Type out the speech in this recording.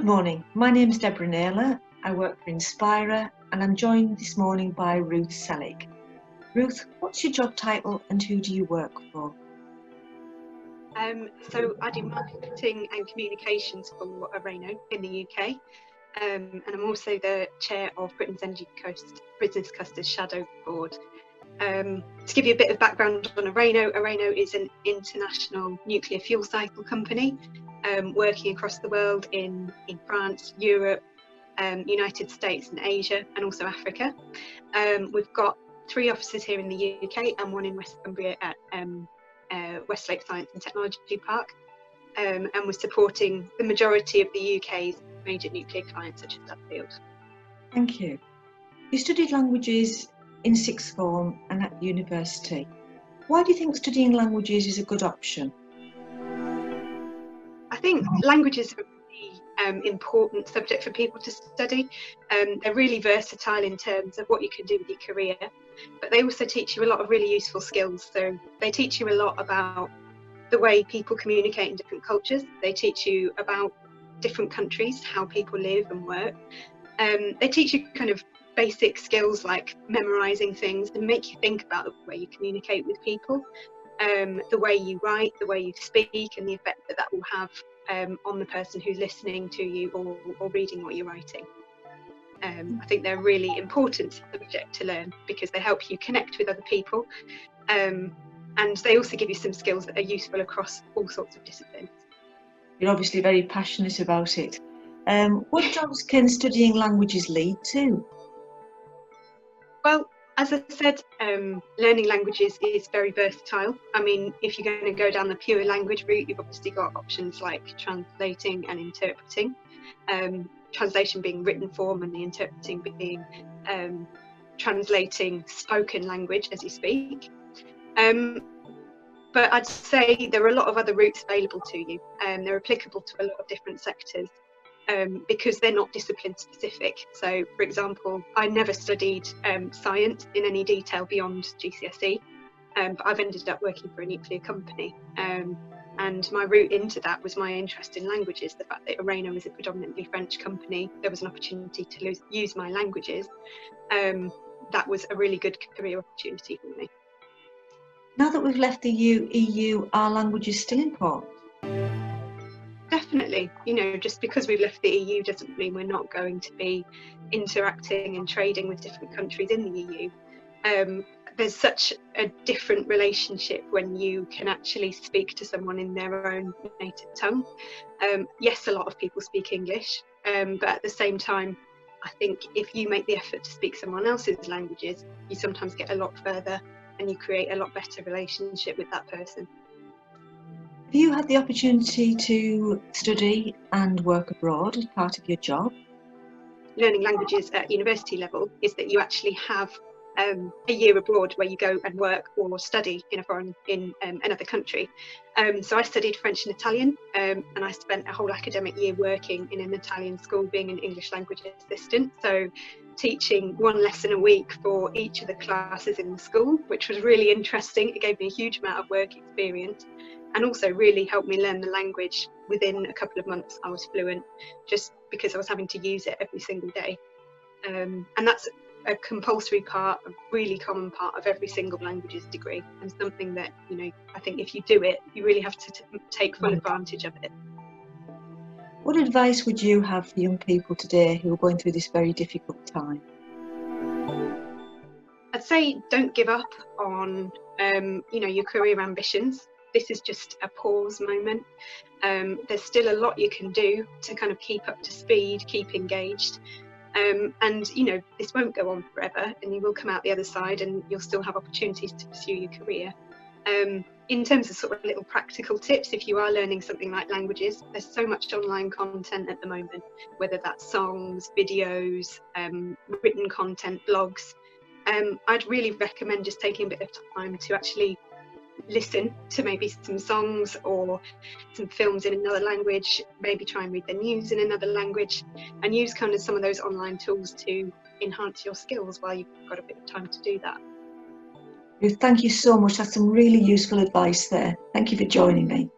Good morning, my name is Deborah. I work for Inspira and I'm joined this morning by Ruth Selig. Ruth, what's your job title and who do you work for? So I do marketing and communications for Areno in the UK, and I'm also the chair of Britain's Energy Coast Business Cluster's Shadow Board. To give you a bit of background on Areno is an international nuclear fuel cycle company working across the world in France, Europe, United States and Asia, and also Africa. We've got 3 offices here in the UK and 1 in West Cumbria at Westlake Science and Technology Park, and we're supporting the majority of the UK's major nuclear clients such as Dudfield. Thank you. You studied languages in sixth form and at university. Why do you think studying languages is a good option? I think languages are a really important subject for people to study. They're really versatile in terms of what you can do with your career, but they also teach you a lot of really useful skills. So they teach you a lot about the way people communicate in different cultures. They teach you about different countries, how people live and work. They teach you kind of basic skills like memorizing things and make you think about the way you communicate with people, the way you write, the way you speak, and the effect that will have on the person who's listening to you or reading what you're writing. I think they're a really important subject to learn because they help you connect with other people, and they also give you some skills that are useful across all sorts of disciplines. You're obviously very passionate about it. What jobs can studying languages lead to? Well, as I said, learning languages is very versatile. I mean, if you're going to go down the pure language route, you've obviously got options like translating and interpreting. Translation being written form and the interpreting being translating spoken language as you speak. But I'd say there are a lot of other routes available to you, and they're applicable to a lot of different sectors. Because they're not discipline specific. So, for example, I never studied science in any detail beyond GCSE, but I've ended up working for a nuclear company. And my route into that was my interest in languages. The fact that Areno was a predominantly French company, there was an opportunity to use my languages. That was a really good career opportunity for me. Now that we've left the EU, are languages still important? Definitely, just because we've left the EU doesn't mean we're not going to be interacting and trading with different countries in the EU. There's such a different relationship when you can actually speak to someone in their own native tongue. Yes, a lot of people speak English, but at the same time, I think if you make the effort to speak someone else's languages, you sometimes get a lot further and you create a lot better relationship with that person. Have you had the opportunity to study and work abroad as part of your job? Learning languages at university level is that you actually have a year abroad where you go and work or study in another country. So I studied French and Italian, and I spent a whole academic year working in an Italian school being an English language assistant. So teaching 1 lesson a week for each of the classes in the school, which was really interesting. It gave me a huge amount of work experience and also really helped me learn the language. Within a couple of months I was fluent, just because I was having to use it every single day. And that's a compulsory part, a really common part of every single languages degree, and something that, I think if you do it, you really have to take full advantage of it. What advice would you have for young people today who are going through this very difficult time? I'd say don't give up on your career ambitions. This is just a pause moment. There's still a lot you can do to kind of keep up to speed, keep engaged. And this won't go on forever, and you will come out the other side and you'll still have opportunities to pursue your career. In terms of sort of little practical tips, if you are learning something like languages, there's so much online content at the moment, whether that's songs, videos, written content, blogs. I'd really recommend just taking a bit of time to actually listen to maybe some songs or some films in another language, maybe try and read the news in another language, and use kind of some of those online tools to enhance your skills while you've got a bit of time to do that. Ruth, thank you so much. That's some really useful advice there. Thank you for joining me.